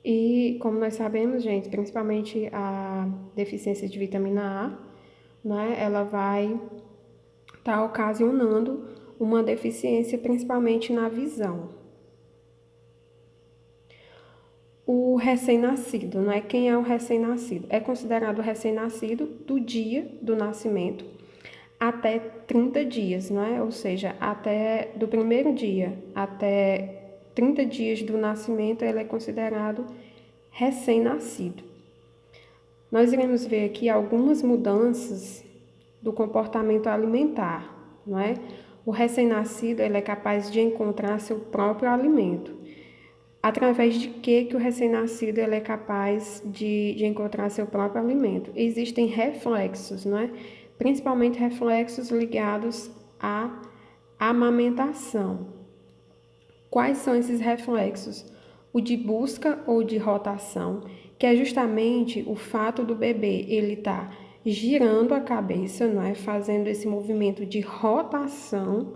E, como nós sabemos, gente, principalmente a deficiência de vitamina A, né, ela vai estar ocasionando uma deficiência principalmente na visão. O recém-nascido, né? Quem é o recém-nascido? É considerado recém-nascido do dia do nascimento até 30 dias, não é? Ou seja, até do primeiro dia até 30 dias do nascimento, ele é considerado recém-nascido. Nós iremos ver aqui algumas mudanças do comportamento alimentar, não é? O recém-nascido, ele é capaz de encontrar seu próprio alimento. Através de que o recém-nascido ele é capaz de encontrar seu próprio alimento? Existem reflexos, não é? Principalmente reflexos ligados à amamentação. Quais são esses reflexos? O de busca ou de rotação, que é justamente o fato do bebê ele tá girando a cabeça, não é? Fazendo esse movimento de rotação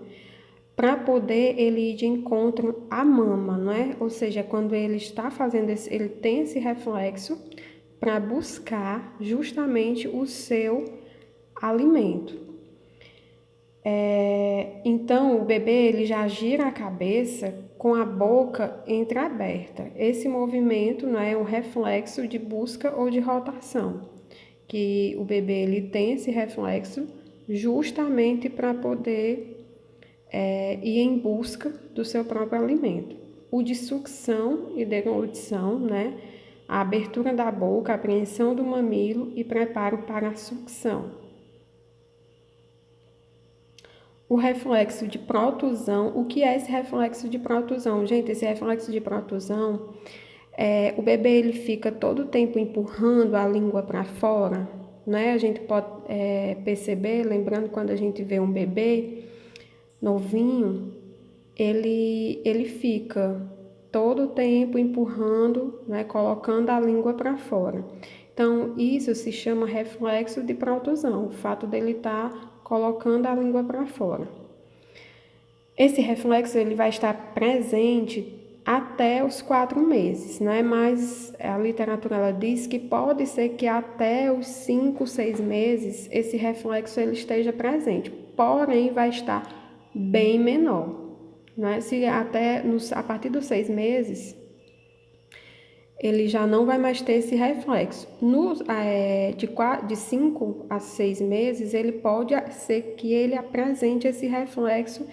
para poder ele ir de encontro à mama, não é? Ou seja, quando ele está fazendo esse, ele tem esse reflexo para buscar justamente o seu alimento. Então, o bebê ele já gira a cabeça com a boca entreaberta. Esse movimento não é um reflexo de busca ou de rotação, que o bebê ele tem esse reflexo justamente para poder ir em busca do seu próprio alimento. O de sucção e deglutição, né? A abertura da boca, a apreensão do mamilo e preparo para a sucção. O reflexo de protusão, o que é esse reflexo de protusão? Gente, esse reflexo de protusão, o bebê ele fica todo o tempo empurrando a língua para fora, né? A gente pode perceber, lembrando quando a gente vê um bebê novinho, ele fica todo o tempo empurrando, né, colocando a língua para fora. Então, isso se chama reflexo de protusão, o fato dele estar colocando a língua para fora. Esse reflexo ele vai estar presente até os 4 meses, né? Mas a literatura ela diz que pode ser que até os 5, 6 meses esse reflexo ele esteja presente, porém vai estar bem menor, né? Se até a partir dos 6 meses ele já não vai mais ter esse reflexo. De 5 a 6 meses, ele pode ser que ele apresente esse reflexo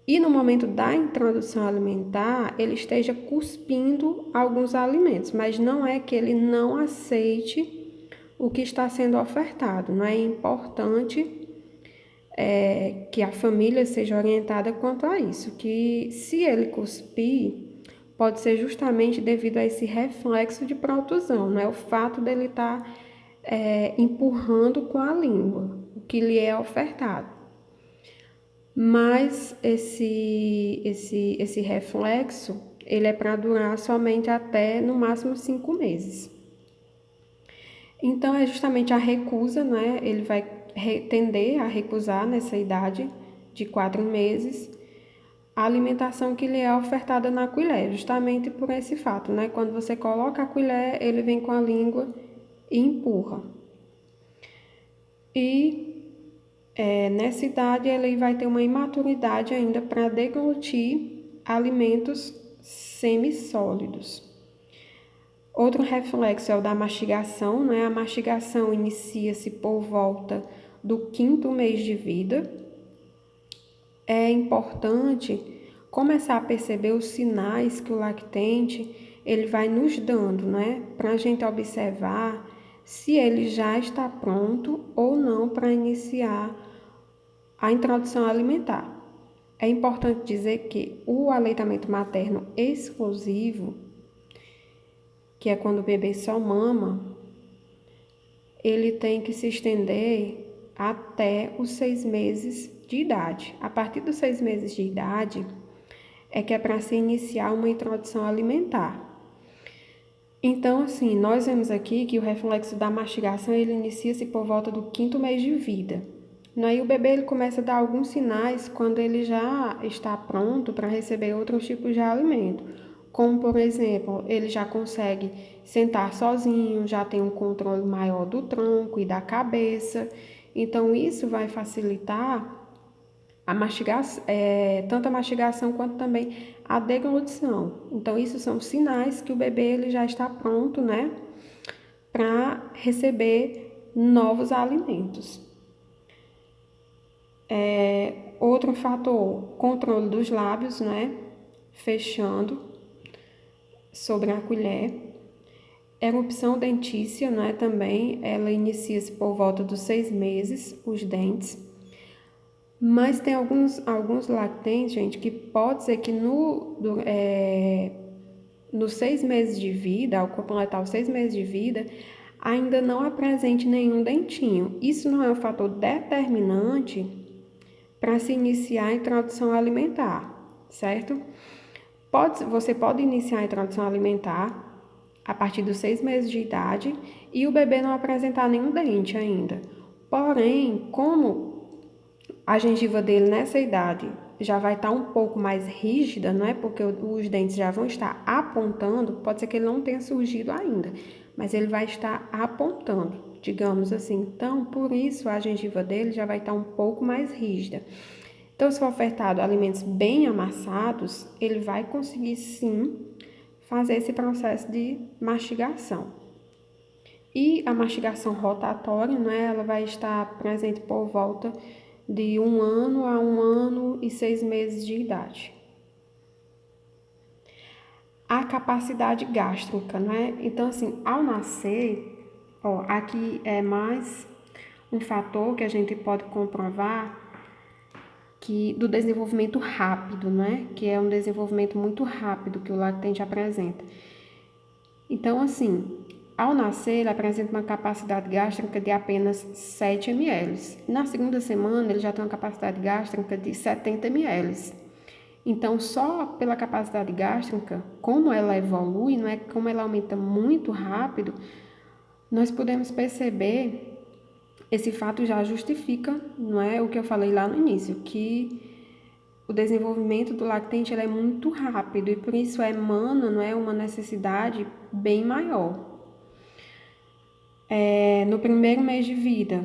e no momento da introdução alimentar, ele esteja cuspindo alguns alimentos, mas não é que ele não aceite o que está sendo ofertado. Não é importante que a família seja orientada quanto a isso, que se ele cuspir, pode ser justamente devido a esse reflexo de protusão, não é o fato dele estar empurrando com a língua, o que lhe é ofertado. Mas esse reflexo, ele é para durar somente até, no máximo, 5 meses. Então, é justamente a recusa, né? Ele vai tender a recusar nessa idade de 4 meses a alimentação que lhe é ofertada na colher, justamente por esse fato, né? Quando você coloca a colher, ele vem com a língua e empurra. Nessa idade, ele vai ter uma imaturidade ainda para deglutir alimentos semissólidos. Outro reflexo é o da mastigação, né? A mastigação inicia-se por volta do 5º mês de vida. É importante começar a perceber os sinais que o lactente ele vai nos dando, né? Para a gente observar se ele já está pronto ou não para iniciar a introdução alimentar. É importante dizer que o aleitamento materno exclusivo, que é quando o bebê só mama, ele tem que se estender até os 6 meses de idade. A partir dos 6 meses de idade é que é para se iniciar uma introdução alimentar. Então, assim, nós vemos aqui que o reflexo da mastigação ele inicia-se por volta do 5º mês de vida. Aí o bebê ele começa a dar alguns sinais quando ele já está pronto para receber outros tipos de alimento, como, por exemplo, ele já consegue sentar sozinho, já tem um controle maior do tronco e da cabeça. Então, isso vai facilitar a mastigação, tanto a mastigação quanto também a deglutição. Então, isso são sinais que o bebê ele já está pronto, né, para receber novos alimentos. Outro fator, controle dos lábios, né, fechando sobre a colher. Erupção dentícia, né, também, ela inicia-se por volta dos 6 meses, os dentes. Mas tem alguns lactentes, gente, que pode ser que nos 6 meses de vida, ao completar os 6 meses de vida, ainda não apresente nenhum dentinho. Isso não é um fator determinante para se iniciar a introdução alimentar, certo? Você pode iniciar a introdução alimentar a partir dos 6 meses de idade e o bebê não apresentar nenhum dente ainda. Porém, como a gengiva dele nessa idade já vai estar um pouco mais rígida, não é? Porque os dentes já vão estar apontando, pode ser que ele não tenha surgido ainda, mas ele vai estar apontando, digamos assim. Então, por isso a gengiva dele já vai estar um pouco mais rígida. Então, se for ofertado alimentos bem amassados, ele vai conseguir sim fazer esse processo de mastigação. E a mastigação rotatória, né, ela vai estar presente por volta de 1 ano a 1 ano e 6 meses de idade. A capacidade gástrica, né? Então, assim, ao nascer, aqui é mais um fator que a gente pode comprovar que do desenvolvimento rápido, né? Que é um desenvolvimento muito rápido que o lactente apresenta. Então, assim, ao nascer, ele apresenta uma capacidade gástrica de apenas 7 ml. Na segunda semana, ele já tem uma capacidade gástrica de 70 ml. Então, só pela capacidade gástrica, como ela evolui, não é? Como ela aumenta muito rápido, nós podemos perceber, esse fato já justifica, não é? O que eu falei lá no início, que o desenvolvimento do lactente é muito rápido e por isso emana, não é, uma necessidade bem maior. No primeiro mês de vida,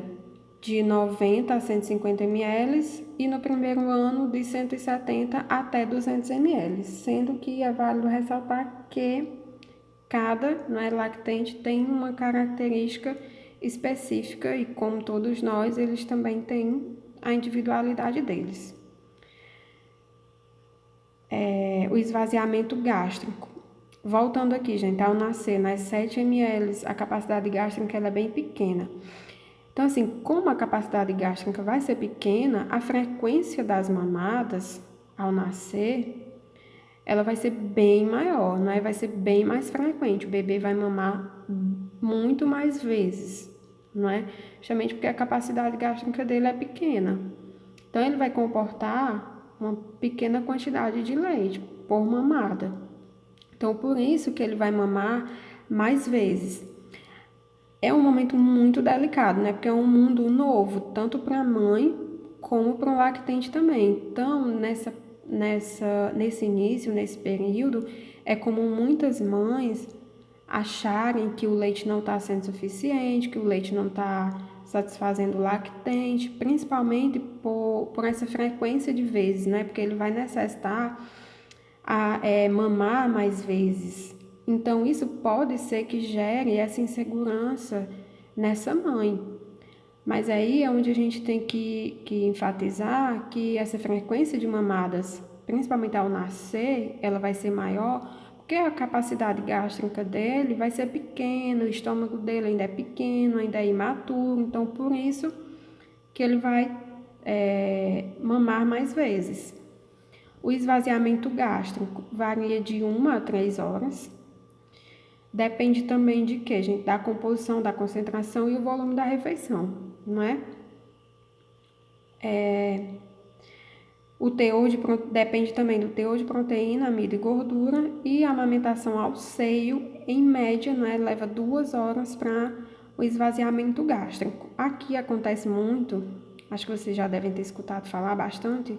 de 90 a 150 ml e no primeiro ano de 170 até 200 ml, sendo que é válido ressaltar que cada, né, lactente tem uma característica específica e, como todos nós, eles também têm a individualidade deles. O esvaziamento gástrico. Voltando aqui, gente, ao nascer, nas 7 ml, a capacidade gástrica ela é bem pequena. Então, assim, como a capacidade gástrica vai ser pequena, a frequência das mamadas ao nascer, ela vai ser bem maior, né? Vai ser bem mais frequente. O bebê vai mamar muito mais vezes, não é? Justamente porque a capacidade gástrica dele é pequena. Então, ele vai comportar uma pequena quantidade de leite por mamada. Então, por isso que ele vai mamar mais vezes. É um momento muito delicado, né? Porque é um mundo novo, tanto para a mãe como para o lactente também. Então, nesse início, nesse período, é comum muitas mães acharem que o leite não está sendo suficiente, que o leite não está satisfazendo o lactente, principalmente por essa frequência de vezes, né? Porque ele vai necessitar mamar mais vezes. Então, isso pode ser que gere essa insegurança nessa mãe. Mas aí é onde a gente tem que enfatizar que essa frequência de mamadas, principalmente ao nascer, ela vai ser maior, porque a capacidade gástrica dele vai ser pequena, o estômago dele ainda é pequeno, ainda é imaturo, então por isso que ele vai mamar mais vezes. O esvaziamento gástrico varia de 1 a 3 horas. Depende também de quê, gente? Da composição, da concentração e o volume da refeição, não é? Depende também do teor de proteína, amido e gordura, e a amamentação ao seio, em média, né, leva 2 horas para o esvaziamento gástrico. Aqui acontece muito, acho que vocês já devem ter escutado falar bastante,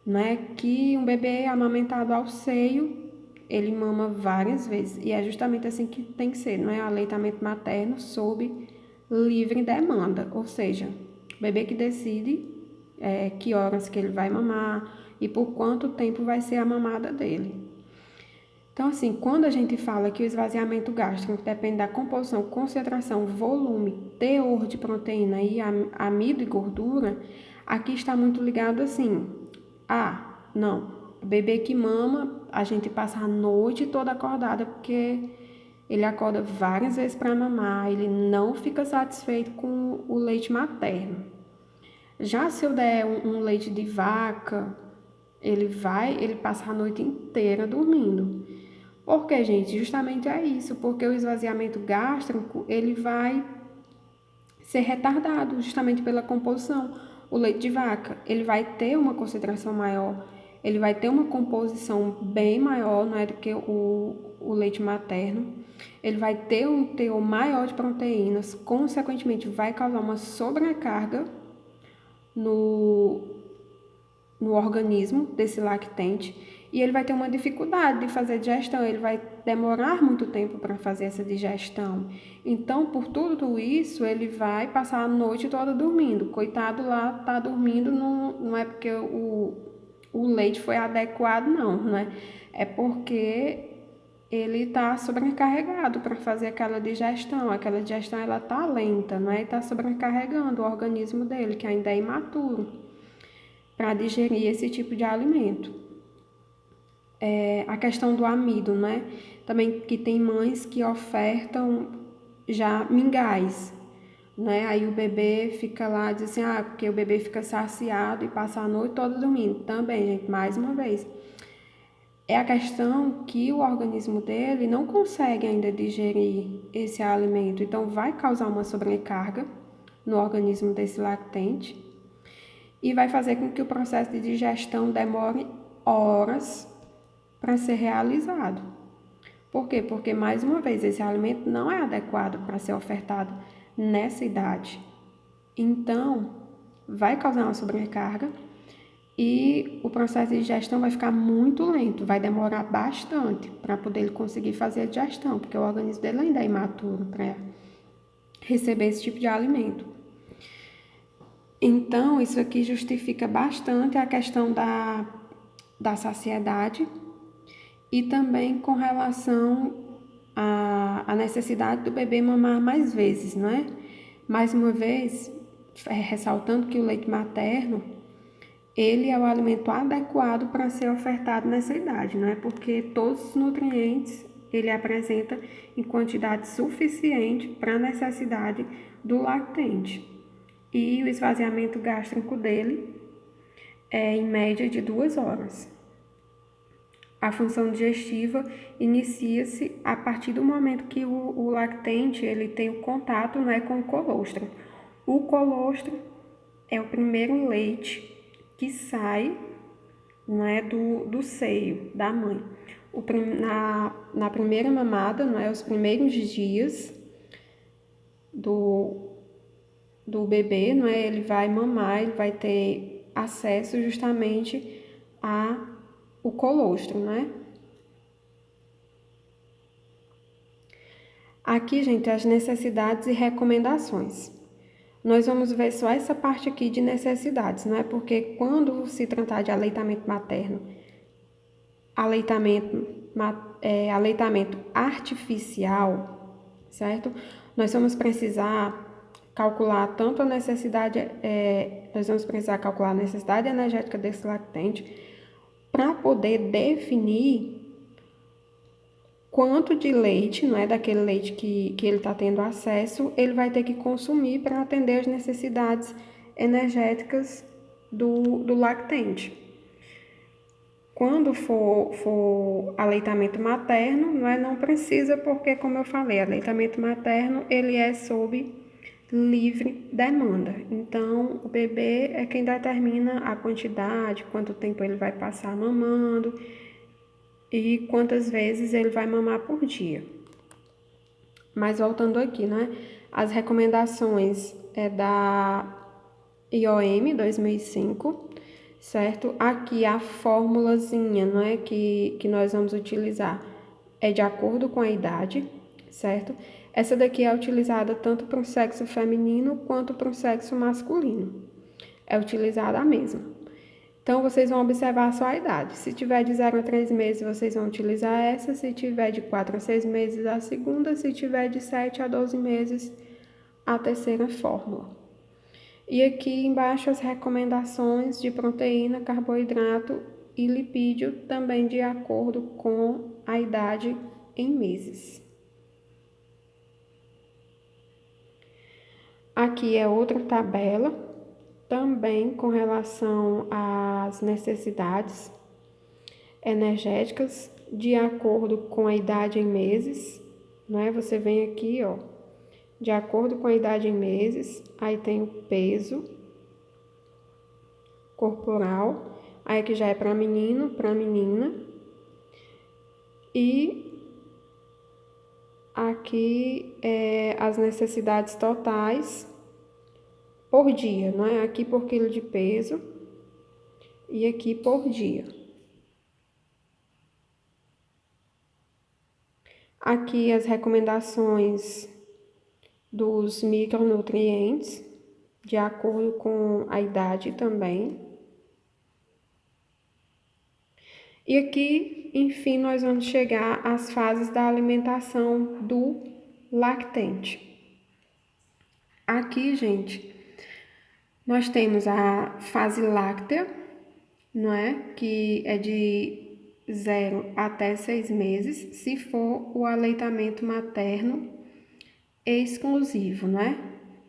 né, que um bebê amamentado ao seio, ele mama várias vezes. E é justamente assim que tem que ser, não é? Aleitamento materno sob livre demanda, ou seja, o bebê que decide que horas que ele vai mamar e por quanto tempo vai ser a mamada dele. Então, assim, quando a gente fala que o esvaziamento gástrico depende da composição, concentração, volume, teor de proteína e amido e gordura, aqui está muito ligado assim, não, bebê que mama, a gente passa a noite toda acordada porque ele acorda várias vezes para mamar, ele não fica satisfeito com o leite materno. Já se eu der um leite de vaca, ele passa a noite inteira dormindo. Por que, gente? Justamente é isso, porque o esvaziamento gástrico, ele vai ser retardado justamente pela composição. O leite de vaca, ele vai ter uma concentração maior, ele vai ter uma composição bem maior, não é, do que o leite materno. Ele vai ter um teor maior de proteínas, consequentemente vai causar uma sobrecarga no organismo desse lactente e ele vai ter uma dificuldade de fazer digestão, ele vai demorar muito tempo para fazer essa digestão. Então, por tudo isso, ele vai passar a noite toda dormindo. Coitado lá, tá dormindo, não é porque o leite foi adequado, não, né? É porque ele está sobrecarregado para fazer aquela digestão. Aquela digestão, ela tá lenta, né? E tá sobrecarregando o organismo dele, que ainda é imaturo, para digerir esse tipo de alimento. A questão do amido, né? Também que tem mães que ofertam já mingais, né? Aí o bebê fica lá, diz assim, porque o bebê fica saciado e passa a noite toda dormindo. Também, gente, mais uma vez. É a questão que o organismo dele não consegue ainda digerir esse alimento, então vai causar uma sobrecarga no organismo desse lactente e vai fazer com que o processo de digestão demore horas para ser realizado. Por quê? Porque, mais uma vez, esse alimento não é adequado para ser ofertado nessa idade. Então, vai causar uma sobrecarga e o processo de digestão vai ficar muito lento, vai demorar bastante para poder ele conseguir fazer a digestão, porque o organismo dele ainda é imaturo para receber esse tipo de alimento. Então, isso aqui justifica bastante a questão da saciedade e também com relação à necessidade do bebê mamar mais vezes, não é? Mais uma vez, ressaltando que o leite materno, ele é o alimento adequado para ser ofertado nessa idade, não é? Porque todos os nutrientes ele apresenta em quantidade suficiente para a necessidade do lactente. E o esvaziamento gástrico dele é em média de 2 horas. A função digestiva inicia-se a partir do momento que o lactente ele tem o contato, né, com o colostro. O colostro é o primeiro leite que sai, né, do seio da mãe. Na primeira mamada, né, os primeiros dias do bebê, não é? Ele vai mamar, ele vai ter acesso justamente ao colostro, né? Aqui, gente, as necessidades e recomendações. Nós vamos ver só essa parte aqui de necessidades, não é? Porque quando se tratar de aleitamento materno, aleitamento artificial, certo? Nós vamos precisar calcular tanto a necessidade, nós vamos precisar calcular a necessidade energética desse lactente para poder definir quanto de leite, não é, daquele leite que ele está tendo acesso, ele vai ter que consumir para atender as necessidades energéticas do lactente. Quando for aleitamento materno, não precisa, porque, como eu falei, aleitamento materno, ele é sob livre demanda. Então, o bebê é quem determina a quantidade, quanto tempo ele vai passar mamando e quantas vezes ele vai mamar por dia. Mas voltando aqui, né? As recomendações da IOM 2005 certo? Aqui a formulazinha, não é, que nós vamos utilizar é de acordo com a idade, certo? Essa daqui é utilizada tanto para o sexo feminino quanto para o sexo masculino. É utilizada a mesma. Então, vocês vão observar só a idade. Se tiver de 0 a 3 meses, vocês vão utilizar essa. Se tiver de 4 a 6 meses, a segunda. Se tiver de 7 a 12 meses, a terceira fórmula. E aqui embaixo as recomendações de proteína, carboidrato e lipídio, também de acordo com a idade em meses. Aqui é outra tabela, também com relação às necessidades energéticas, de acordo com a idade em meses, né? Você vem aqui, ó, de acordo com a idade em meses, aí tem o peso corporal, aí aqui já é para menino, para menina, e aqui é as necessidades totais por dia, não é? Aqui por quilo de peso e aqui por dia. Aqui as recomendações dos micronutrientes, de acordo com a idade também. E aqui, enfim, nós vamos chegar às fases da alimentação do lactente. Aqui, gente, nós temos a fase láctea, não é? Que é de 0 até 6 meses, se for o aleitamento materno exclusivo, não é?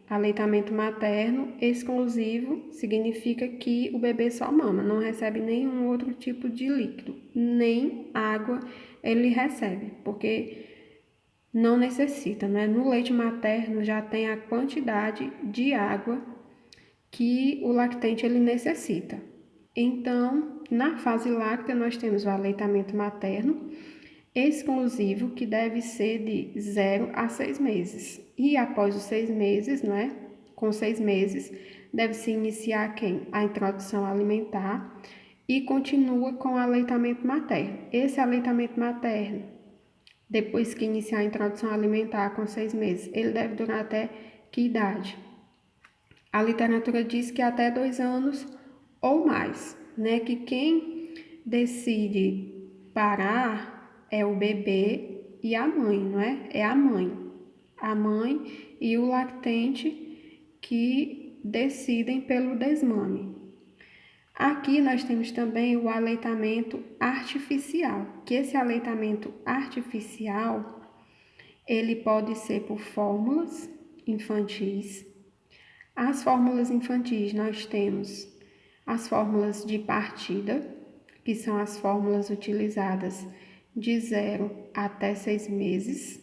Aleitamento materno exclusivo significa que o bebê só mama, não recebe nenhum outro tipo de líquido, nem água ele recebe, porque não necessita, né? No leite materno já tem a quantidade de água que o lactente ele necessita. Então, na fase láctea, nós temos o aleitamento materno exclusivo, que deve ser de 0 a 6 meses. E após os 6 meses, né? Com 6 meses, deve-se iniciar quem? A introdução alimentar e continua com o aleitamento materno. Esse aleitamento materno, depois que iniciar a introdução alimentar com 6 meses, ele deve durar até que idade? A literatura diz que até 2 anos ou mais, né? Que quem decide parar é o bebê e a mãe, não é? É a mãe. A mãe e o lactente que decidem pelo desmame. Aqui nós temos também o aleitamento artificial, que esse aleitamento artificial, ele pode ser por fórmulas infantis. As fórmulas infantis nós temos as fórmulas de partida, que são as fórmulas utilizadas de 0 até 6 meses,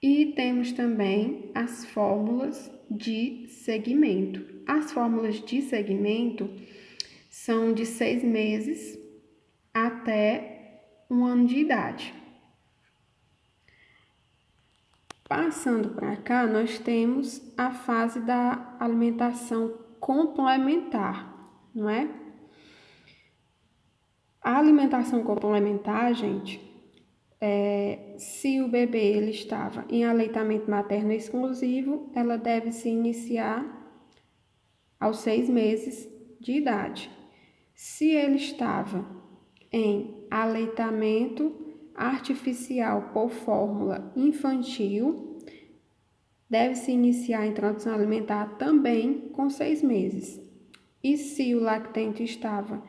e temos também as fórmulas de segmento. As fórmulas de segmento são de 6 meses até 1 ano de idade. Passando para cá, nós temos a fase da alimentação complementar, não é? A alimentação complementar, gente, se o bebê ele estava em aleitamento materno exclusivo, ela deve se iniciar aos 6 meses de idade. Se ele estava em aleitamento artificial por fórmula infantil, deve-se iniciar a introdução alimentar também com 6 meses. E se o lactente estava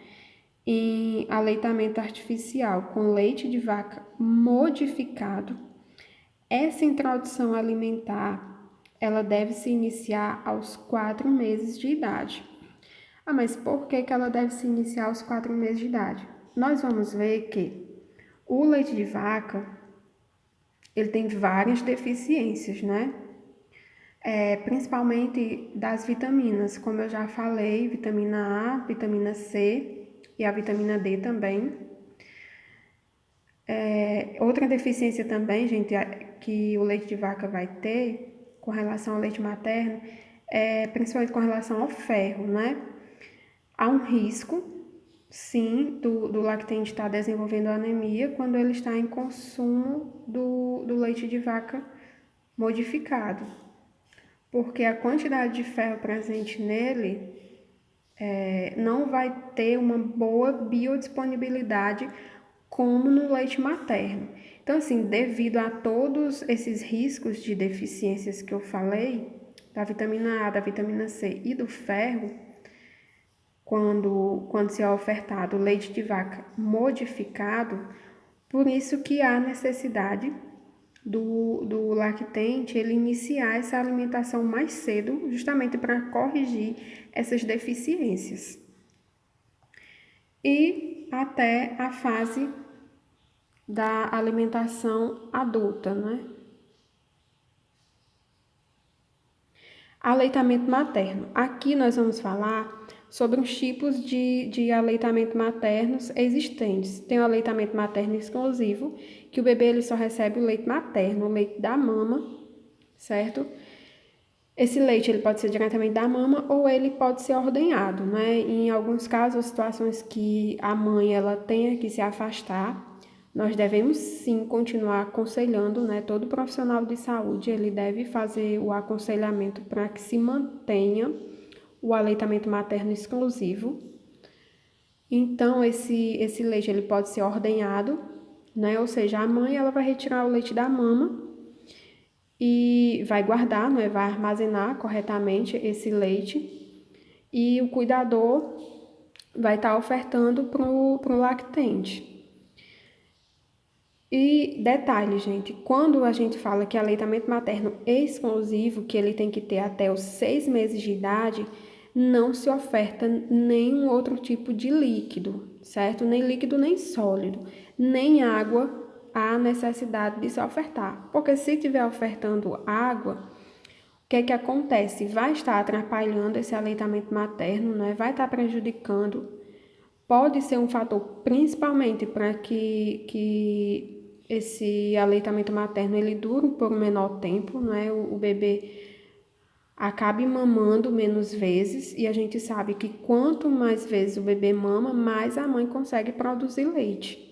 em aleitamento artificial com leite de vaca modificado, essa introdução alimentar, ela deve se iniciar aos 4 meses de idade. Ah, mas por que ela deve se iniciar aos 4 meses de idade? Nós vamos ver que o leite de vaca, ele tem várias deficiências, né? Principalmente das vitaminas, como eu já falei, vitamina A, vitamina C e a vitamina D também. Outra deficiência também, gente, que o leite de vaca vai ter com relação ao leite materno, principalmente com relação ao ferro, né? Há um risco, sim, do lactente estar desenvolvendo anemia quando ele está em consumo do leite de vaca modificado, porque a quantidade de ferro presente nele não vai ter uma boa biodisponibilidade como no leite materno. Então, assim, devido a todos esses riscos de deficiências que eu falei, da vitamina A, da vitamina C e do ferro, quando se é ofertado leite de vaca modificado, por isso que há necessidade do lactente ele iniciar essa alimentação mais cedo, justamente para corrigir essas deficiências. E até a fase da alimentação adulta, né? Aleitamento materno. Aqui nós vamos falar sobre os tipos de aleitamento maternos existentes. Tem o aleitamento materno exclusivo, que o bebê ele só recebe o leite materno, o leite da mama, certo? Esse leite ele pode ser diretamente da mama ou ele pode ser ordenhado, né? Em alguns casos, situações que a mãe ela tenha que se afastar, nós devemos sim continuar aconselhando, né? Todo profissional de saúde ele deve fazer o aconselhamento para que se mantenha o aleitamento materno exclusivo. Então esse leite ele pode ser ordenhado, né? Ou seja, a mãe ela vai retirar o leite da mama e vai guardar, né, vai armazenar corretamente esse leite e o cuidador vai estar ofertando para o lactente. E detalhe, gente, quando a gente fala que aleitamento materno exclusivo, que ele tem que ter até os 6 meses de idade, não se oferta nenhum outro tipo de líquido, certo? Nem líquido, nem sólido, nem água há necessidade de se ofertar. Porque se estiver ofertando água, o que é que acontece? Vai estar atrapalhando esse aleitamento materno, né? Vai estar prejudicando. Pode ser um fator, principalmente para que esse aleitamento materno ele dure por um menor tempo, né? O bebê acabe mamando menos vezes e a gente sabe que quanto mais vezes o bebê mama, mais a mãe consegue produzir leite.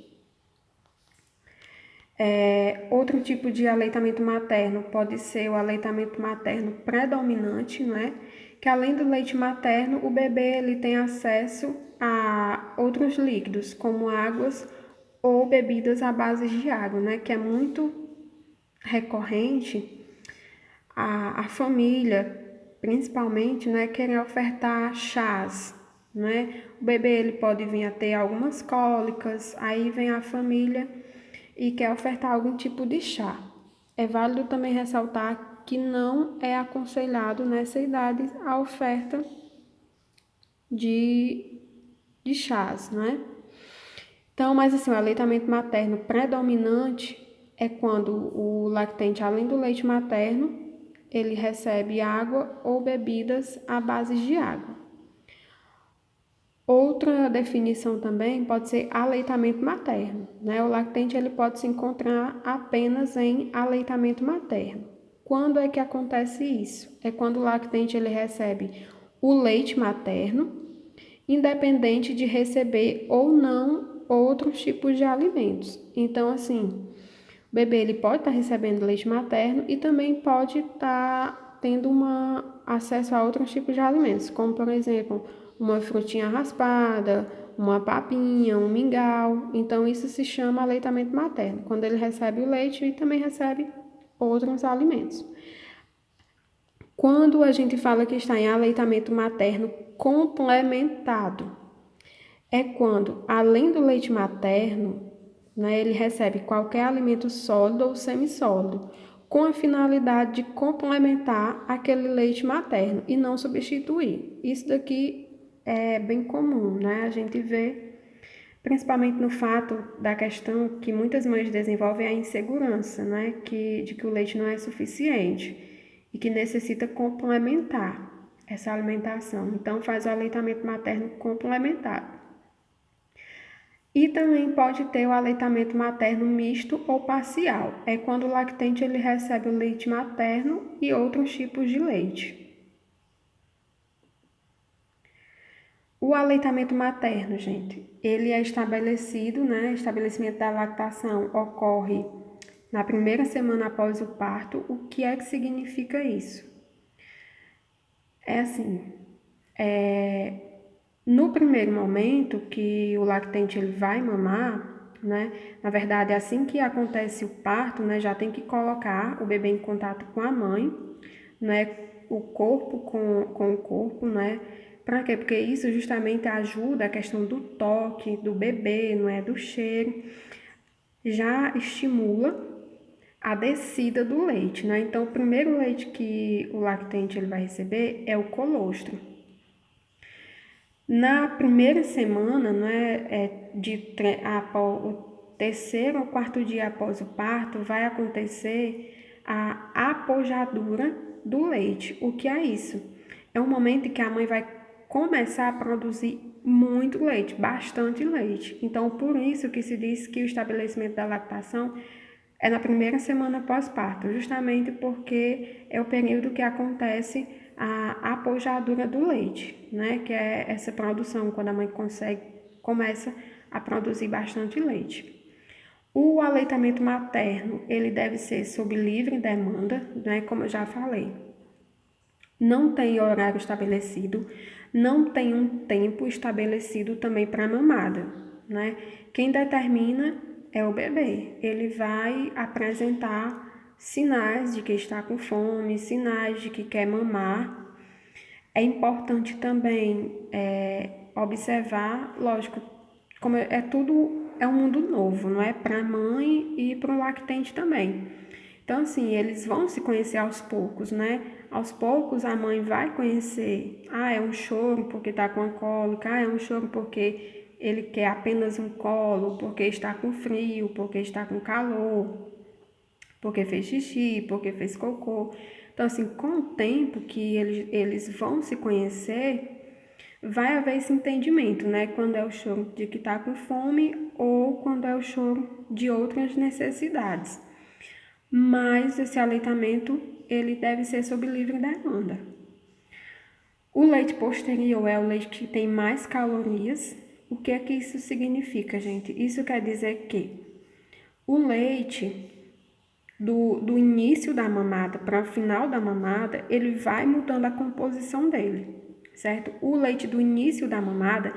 Outro tipo de aleitamento materno pode ser o aleitamento materno predominante, né? Que além do leite materno, o bebê ele tem acesso a outros líquidos, como águas ou bebidas à base de água, né? Que é muito recorrente a família, principalmente, né, querer ofertar chás, né? O bebê ele pode vir a ter algumas cólicas, aí vem a família e quer ofertar algum tipo de chá. É válido também ressaltar que não é aconselhado nessa idade a oferta de, de chás, né? Então, mas assim, o aleitamento materno predominante é quando o lactente, além do leite materno, ele recebe água ou bebidas à base de água. Outra definição também pode ser aleitamento materno, né? O lactente ele pode se encontrar apenas em aleitamento materno. Quando é que acontece isso? É quando o lactente ele recebe o leite materno, independente de receber ou não outros tipos de alimentos. Então, assim, o bebê ele pode estar recebendo leite materno e também pode estar tendo acesso a outros tipos de alimentos, como por exemplo, uma frutinha raspada, uma papinha, um mingau. Então, isso se chama aleitamento materno, quando ele recebe o leite e também recebe outros alimentos. Quando a gente fala que está em aleitamento materno complementado, é quando, além do leite materno, né, ele recebe qualquer alimento sólido ou semissólido, com a finalidade de complementar aquele leite materno e não substituir. Isso daqui é bem comum, né? A gente vê, principalmente no fato da questão que muitas mães desenvolvem a insegurança, né? De que o leite não é suficiente e que necessita complementar essa alimentação. Então, faz o aleitamento materno complementado. E também pode ter o aleitamento materno misto ou parcial. É quando o lactente ele recebe o leite materno e outros tipos de leite. O aleitamento materno, gente, ele é estabelecido, né? O estabelecimento da lactação ocorre na primeira semana após o parto. O que é que significa isso? É assim, no primeiro momento que o lactente ele vai mamar, né? Na verdade, assim que acontece o parto, né, já tem que colocar o bebê em contato com a mãe, né? O corpo com o corpo, né? Para quê? Porque isso justamente ajuda a questão do toque do bebê, não é? Do cheiro. Já estimula a descida do leite, né? Então, o primeiro leite que o lactente ele vai receber é o colostro. Na primeira semana, né, após o terceiro ou quarto dia após o parto, vai acontecer a apojadura do leite. O que é isso? É um momento em que a mãe vai começar a produzir muito leite, bastante leite. Então, por isso que se diz que o estabelecimento da lactação é na primeira semana pós-parto, justamente porque é o período que acontece a apojadura do leite, né? Que é essa produção, quando a mãe começa a produzir bastante leite. O aleitamento materno, ele deve ser sob livre demanda, né? Como eu já falei. Não tem horário estabelecido, não tem um tempo estabelecido também para a mamada, né? Quem determina é o bebê. Ele vai apresentar sinais de que está com fome, sinais de que quer mamar. É importante também observar, lógico, como tudo é um mundo novo, não é? Para a mãe e para o lactente também. Então, assim, eles vão se conhecer aos poucos, né? Aos poucos a mãe vai conhecer. Ah, é um choro porque está com a cólica. Ah, é um choro porque ele quer apenas um colo, porque está com frio, porque está com calor, porque fez xixi, porque fez cocô. Então, assim, com o tempo que eles vão se conhecer, vai haver esse entendimento, né? Quando é o choro de que está com fome ou quando é o choro de outras necessidades. Mas esse aleitamento, ele deve ser sob livre demanda. O leite posterior é o leite que tem mais calorias. O que é que isso significa, gente? Isso quer dizer que o leite do início da mamada para o final da mamada, ele vai mudando a composição dele, certo? O leite do início da mamada,